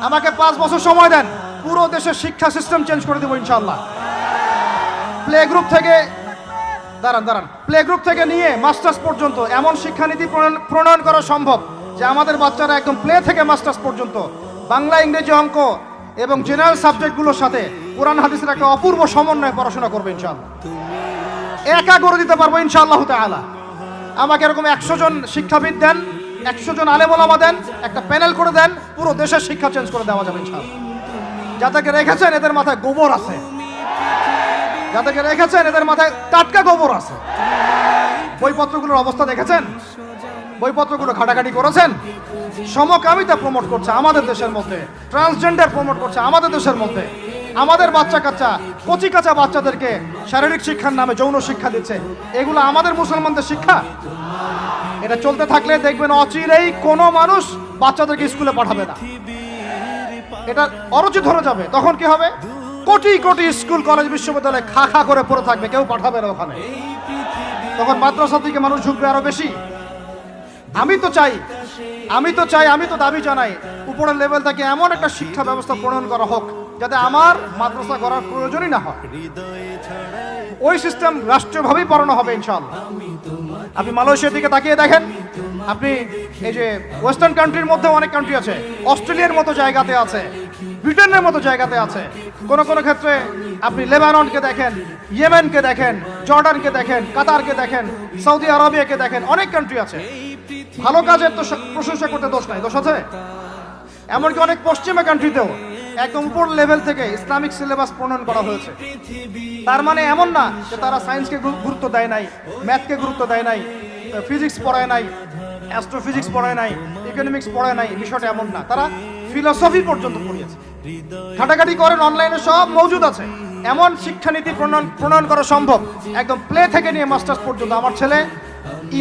আমাকে 5 বছর সময় দেন, পুরো দেশের শিক্ষা সিস্টেম চেঞ্জ করে দেবো ইনশাআল্লাহ। প্লে গ্রুপ থেকে প্লে গ্রুপ থেকে নিয়ে মাস্টার্স পর্যন্ত এমন শিক্ষানীতি প্রণয়ন করা সম্ভব যে আমাদের বাচ্চারা একদম প্লে থেকে মাস্টার্স পর্যন্ত বাংলা, ইংরেজি, অঙ্ক এবং জেনারেল সাবজেক্টগুলোর সাথে কোরআন হাদিসের একটা অপূর্ব সমন্বয়ে পড়াশোনা করবে ইনশাআল্লাহ। একা করে দিতে পারবো ইনশাআল্লাহ তাআলা। আমাকে এরকম 100 জন শিক্ষাবিদ দেন, 100 জন আলেম ওলামা দেন, একটা প্যানেল করে দেন, পুরো দেশের শিক্ষা চেঞ্জ করে দেওয়া যাবে ইনশাআল্লাহ। যাদেরকে রেখেছেন এদের মাথায় গোবর আছে, যাদেরকে রেখেছেন এদের মাথায় টাটকা গোবর আছে। বইপত্রগুলোর অবস্থা দেখেছেন? বইপত্রগুলো ঘাটাঘাটি করেছেন? সমকামিতা প্রমোট করছে আমাদের দেশের মধ্যে, ট্রান্সজেন্ডার প্রমোট করছে আমাদের দেশের মধ্যে, আমাদের বাচ্চা কাচ্চা কচি কাঁচা বাচ্চাদেরকে শারীরিক শিক্ষার নামে যৌন শিক্ষা দিচ্ছে। এগুলো আমাদের মুসলমানদের শিক্ষা? এটা চলতে থাকলে দেখবেন অচিরেই কোনো মানুষ বাচ্চাদেরকে স্কুলে পাঠাবে না, এটা অরুচি ধরে যাবে। তখন কি হবে? কোটি কোটি স্কুল, কলেজ, বিশ্ববিদ্যালয় খা খা করে পড়ে থাকবে, কেউ পাঠাবে না ওখানে। তখন মাদ্রাসা থেকে মানুষ ঝুঁকবে আরো বেশি। আমি তো চাই, আমি তো দাবি জানাই উপরের লেভেল থেকে এমন একটা শিক্ষা ব্যবস্থা প্রণয়ন করা হোক যাতে আমার মাদ্রাসা করার প্রয়োজনই না হয়। ওই সিস্টেম রাষ্ট্রীয়ভাবেই পড়ানো হবে ইনশাআল্লাহ। আপনি মালয়েশিয়ার দিকে তাকিয়ে দেখেন, আপনি এই যে ওয়েস্টার্ন কান্ট্রির মধ্যে অনেক কান্ট্রি আছে, অস্ট্রেলিয়ার মতো জায়গাতে আছে, ব্রিটেনের মতো জায়গাতে আছে, কোন কোন ক্ষেত্রে আপনি লেবাননকে দেখেন, ইয়েমেনকে দেখেন, জর্ডানকে দেখেন, কাতারকে দেখেন, সৌদি আরবিয়াকে দেখেন, অনেক কান্ট্রি আছে। ভালো কাজের তো প্রশংসা করতে দোষ নাই, দোষ আছে? এমনকি অনেক পশ্চিমা কান্ট্রিতেও একদম উপর লেভেল থেকে ইসলামিক সিলেবাস প্রণয়ন করা হয়েছে। তার মানে এমন না যে তারা সায়েন্সকে গুরুত্ব দেয় নাই, ম্যাথকে গুরুত্ব দেয় নাই, ফিজিক্স পড়ায় নাই, অ্যাস্ট্রোফিজিক্স পড়ায় নাই, ইকোনমিক্স পড়ায় নাই, বিষয়টা এমন না। তারা ফিলোসফি পর্যন্ত পড়িয়েছে। ঘাটাঘাটি করেন, অনলাইনে সব মজুদ আছে। এমন শিক্ষানীতি প্রণয়ন করা সম্ভব একদম প্লে থেকে নিয়ে মাস্টার্স পর্যন্ত। আমার ছেলে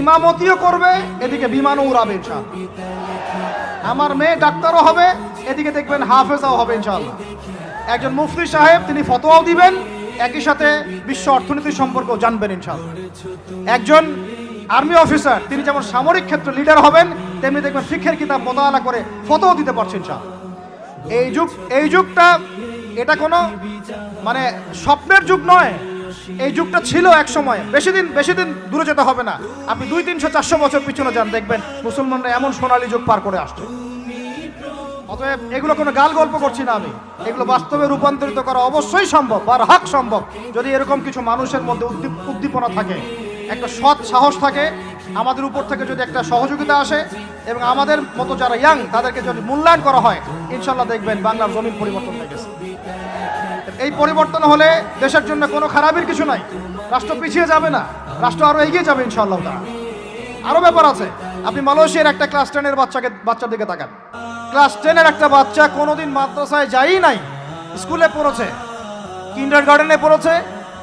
ইমামতিও করবে, এদিকে বিমানও উড়াবে ইনশাআল্লাহ। আমার মেয়ে ডাক্তারও হবে, এদিকে দেখবেন হাফেজাও হবে ইনশাআল্লাহ। একজন মুফতি সাহেব, তিনি ফতোয়াও দিবেন, একই সাথে বিশ্ব অর্থনীতি সম্পর্কেও জানবেন ইনশাআল্লাহ। একজন আর্মি অফিসার, তিনি যেমন সামরিক ক্ষেত্রে লিডার হবেন, তেমনি দেখবেন ফিকহের কিতাব মোতালা করে ফতোয়া দিতে পারছেন ইনশাআল্লাহ। এই যুগটা এটা কোনো মানে স্বপ্নের যুগ নয়, এই যুগটা ছিল এক সময়। বেশি দিন দূরে যেতে হবে না, আপনি 200, 300, 400 বছর পিছনে যান, দেখবেন মুসলমানরা এমন সোনালী যুগ পার করে আসছে। অতএব এগুলো কোনো গাল গল্প করছি না আমি, এগুলো বাস্তবে রূপান্তরিত করা অবশ্যই সম্ভব, বারহাক সম্ভব, যদি এরকম কিছু মানুষের মধ্যে উদ্দীপনা থাকে, একটা সৎ সাহস থাকে, আমাদের উপর থেকে যদি একটা সহযোগিতা আসে এবং আমাদের মতো যারা ইয়াং তাদেরকে যদি মূল্যায়ন করা হয়, ইনশাল্লাহ দেখবেন বাংলার জমিন পরিবর্তন হয়ে গেছে। এই পরিবর্তন হলে দেশের জন্য কোনো খারাপের কিছু নাই, রাষ্ট্র পিছিয়ে যাবে না, রাষ্ট্র আরো এগিয়ে যাবে ইনশাআল্লাহ। আরো ব্যাপার আছে। আপনি মালয়েশিয়ার একটা ক্লাস 10-এর বাচ্চার দিকে তাকান। ক্লাস 10-এর একটা বাচ্চা কোনোদিন মাদ্রাসায় যায়ই নাই, স্কুলে পড়েছে, কিন্ডারগার্টেনে পড়েছে,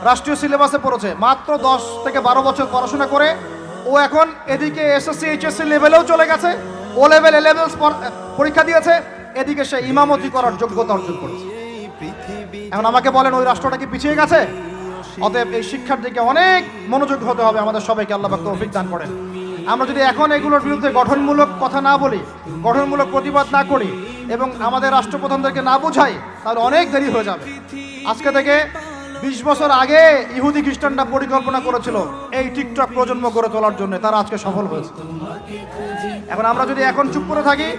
রাষ্ট্রীয় সিলেবাসে পড়েছে, মাত্র 10 থেকে 12 বছর পড়াশোনা করে ও এখন এদিকে এসএসসি এইচএসসি লেভেলেও চলে গেছে, ও লেভেল এ লেভেল পরীক্ষা দিয়েছে, এদিকে সে ইমামতি করার যোগ্যতা অর্জন করেছে। এখন আমাকে বলেন, ওই রাষ্ট্রটা কি পিছিয়ে গেছে? অতএব এই শিক্ষার দিকে অনেক মনোযোগ হতে হবে আমাদের সবাইকে, আল্লাহ পাক তৌফিক দান করেন। আমরা যদি এখন এগুলোর বিরুদ্ধে গঠনমূলক কথা না বলি, গঠনমূলক প্রতিবাদ না করি এবং আমাদের রাষ্ট্রপ্রধানদেরকে না বোঝাই, তাহলে অনেক দেরি হয়ে যাবে। আজকে থেকে 20 বছর আগে ইহুদি খ্রিস্টানরা পরিকল্পনা করেছিল এই টিকটক প্রজন্ম গড়ে তোলার জন্য, তারা আজকে সফল হয়েছে। এখন আমরা যদি এখন চুপ করে থাকি,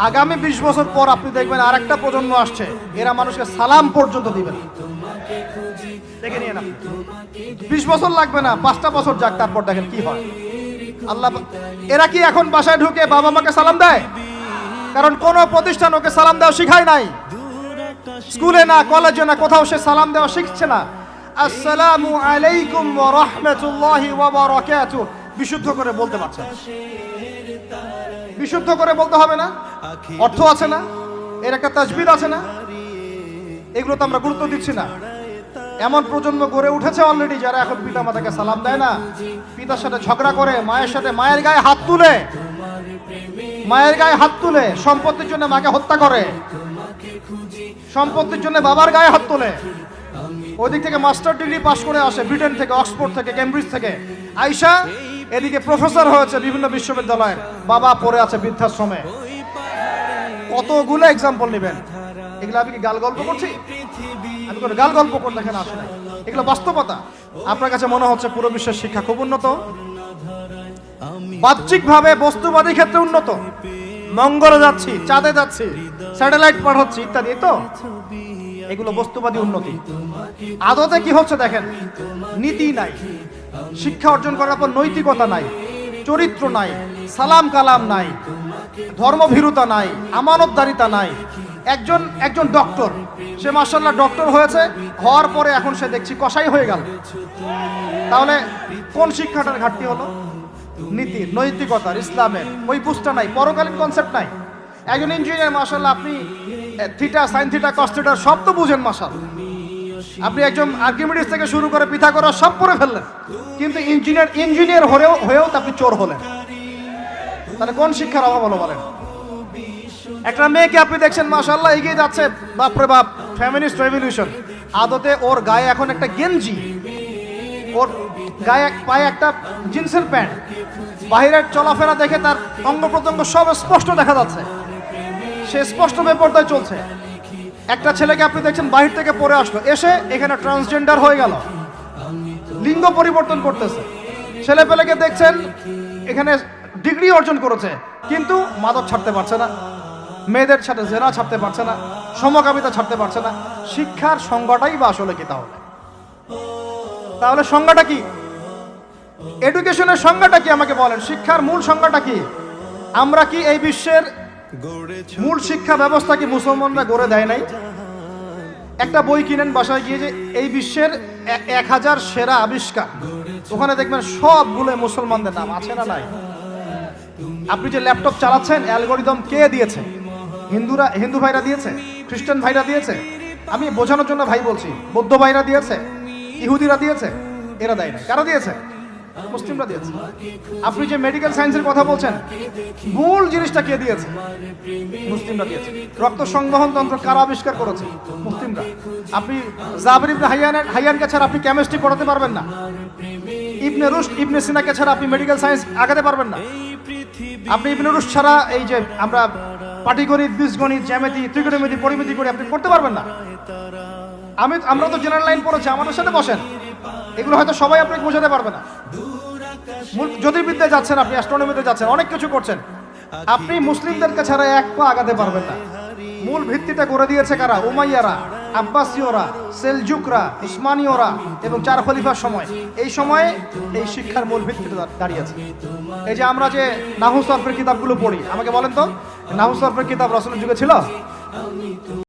আগামী 20 বছর পর আপনি দেখবেন আরেকটা প্রজন্ম আসছে, এরা মানুষকে সালাম পর্যন্ত দিবে না। দেখে নিয়ে না, 20 বছর লাগবে না, 5টা বছর যাক, তারপর দেখেন কি হয়। আল্লাহ, এরা কি এখন বাসায় ঢুকে বাবা মাকে সালাম দেয়? কারণ কোন প্রতিষ্ঠান ওকে সালাম দেওয়া শিখায় নাই, স্কুলে না, কলেজে না, কোথাও সে সালাম দেওয়া শিখছে না। আসসালামু আলাইকুম ওয়া রাহমাতুল্লাহি ওয়া বারাকাতুহু বিশুদ্ধ করে বলতে পারছে না, বিশুদ্ধ করে বলতে হবে না? অর্থ আছে না, এর একটা তাজবিদ আছে না? এগুলো তো আমরা গুরুত্ব দিচ্ছি না। এমন প্রজন্ম গড়ে উঠেছে অলরেডি যারা এখন পিতা মাতাকে সালাম দেয় না, পিতার সাথে ঝগড়া করে, মায়ের সাথে মায়ের গায়ে হাত তুলে, সম্পত্তির জন্য মাকে হত্যা করে, সম্পত্তির জন্য বাবার গায়ে হাত তোলে। ওই দিক থেকে মাস্টার ডিগ্রি পাশ করে আসে ব্রিটেন থেকে, অক্সফোর্ড থেকে, কেমব্রিজ থেকে আইসা এদিকে প্রফেসর হয়েছে বিভিন্ন বিশ্ববিদ্যালয়ের, বাবা পড়ে আছে বৃদ্ধাশ্রমে। কতগুলো এক্সাম্পল নেবেন। এগুলো আমি কি গাল গল্প করছি? আমি কোনো গাল গল্প করতে এখানে আসি নাই, এগুলো বাস্তবতা। আপনার কাছে মনে হচ্ছে পুরো বিশ্বের শিক্ষা খুব উন্নত, বাহ্যিকভাবে বস্তুবাদী ক্ষেত্রে উন্নত, মঙ্গলে যাচ্ছি, চাঁদে যাচ্ছি, স্যাটেলাইট পাঠাচ্ছি ইত্যাদি, তো এগুলো বস্তুবাদী উন্নতি। আদতে কি হচ্ছে দেখেন, নীতি নাই, শিক্ষা অর্জন করার পর নৈতিকতা নাই, চরিত্র নাই, সালাম কালাম নাই, ধর্মভীরুতা নাই, আমানতদারিতা নাই। একজন ডক্টর, সে মাশাআল্লাহ ডক্টর হয়েছে, হওয়ার পরে এখন সে দেখছি কসাই হয়ে গেল। তাহলে কোন শিক্ষাটার ঘাটতি হলো? নীতির, নৈতিকতার, ইসলামের ওই বুঝটা নাই, পরকালীন কনসেপ্ট নাই। একজন ইঞ্জিনিয়ার মাশাআল্লাহ, আপনি theta, sine theta, cos theta সব তো বুঝেন মাশাআল্লাহ। আপনি একজন আর্কিমিডিস থেকে শুরু করে পিথাগোরাস সব পড়ে ফেললেন, কিন্তু ইঞ্জিনিয়ার হয়েও তো আপনি চোর হলেন। তাহলে কোন শিক্ষার অভাব হলো বলেন? একটা মেয়েকে আপনি দেখছেন মাশাআল্লাহ এগিয়ে যাচ্ছে, বাপরে বাপ, ফেমিনিস্ট রেভলিউশন। আদতে ওর গায়ে এখন একটা গেঞ্জি, ওর গায়ে পায়ে একটা জিন্সের প্যান্ট, বাহিরের চলাফেরা দেখে তার অঙ্গ প্রত্যঙ্গ সব স্পষ্ট দেখা যাচ্ছে, সে স্পষ্ট বেপরদায় চলছে। একটা ছেলেকে আপনি দেখছেন বাহির থেকে পরে আসলো, এসে এখানে ট্রান্সজেন্ডার হয়ে গেল, লিঙ্গ পরিবর্তন করতেছে। ছেলে পেলেকে দেখছেন এখানে ডিগ্রি অর্জন করেছে, কিন্তু মাদক ছাড়তে পারছে না, মেয়েদের সাথে জেনা ছাড়তে পারছে না, সমকামিতা ছাড়তে পারছে না। শিক্ষার সংজ্ঞাটাই বা আসলে কি? তাহলে সংজ্ঞাটা কি? এডুকেশনের সংজ্ঞাটা কি আমাকে বলেন? শিক্ষার মূল সংজ্ঞাটা কি? আমরা কি এই বিশ্বের মূল শিক্ষা ব্যবস্থা কি মুসলমানরা গড়ে দেয় নাই? একটা বই কিনেন বাসায় গিয়ে, যে এই বিশ্বের 1000 সেরা আবিষ্কার, ওখানে দেখবেন সবগুলো মুসলমানদের নাম আছে না নাই? আপনি যে ল্যাপটপ চালাচ্ছেন, অ্যালগোরিদম কে দিয়েছে? হিন্দু ভাইরা দিয়েছে, খ্রিস্টান ভাইরা দিয়েছে। আমি বোঝানোর জন্য ভাই বলছি, বৌদ্ধ ভাইরা দিয়েছে, ইহুদিরা দিয়েছে, এরা দেয় না। কারা দিয়েছে? মুসলিমরা দিয়েছে। আপনি যে মেডিকেল সায়েন্সের কথা বলছেন, মূল জিনিসটা কে দিয়েছে? মুসলিমরা দিয়েছে। রক্ত সংবহন তন্ত্র কারা আবিষ্কার করেছে? মুসলিমরা। আপনি জাবির ইবনে হাইয়ানকে ছাড়া আপনি কেমিস্ট্রি পড়াতে পারবেন না। ইবনে রুশদ, ইবনে সিনাকে ছাড়া আপনি মেডিকেল সায়েন্স আগাতে পারবেন না। আপনি ইবনে রুশদ ছাড়া এই যে আমরা পাটিগণিত, বীজগণিত, জ্যামিতি, ত্রিকোণমিতি, পরিমিতি করে আপনি করতে পারবেন না। আমরা তো জেনারেল লাইন পড়েছি, আমাদের সাথে বসেন, এগুলো হয়তো সবাই আপনাকে বোঝাতে পারবে না। জ্যোতির্বিদ্যায় যাচ্ছেন, আপনি অ্যাস্ট্রোনমিতে যাচ্ছেন, অনেক কিছু করছেন, আপনি মুসলিমদেরকে ছাড়া এক পা আগাতে পারবেন না। মূল ভিত্তিটা করে দিয়েছে কারা? উমাইয়ারা, আব্বাসীয়রা, সেলজুকরা, উসমানীয়রা এবং 4 খলিফার সময়। এই সময়ে এই শিক্ষার মূল ভিত্তিটা দাঁড়িয়েছে। এই যে আমরা যে নাহু সরফের কিতাবগুলো পড়ি, আমাকে বলেন তো, নাহু সরফের কিতাব রাসূলের যুগে ছিল?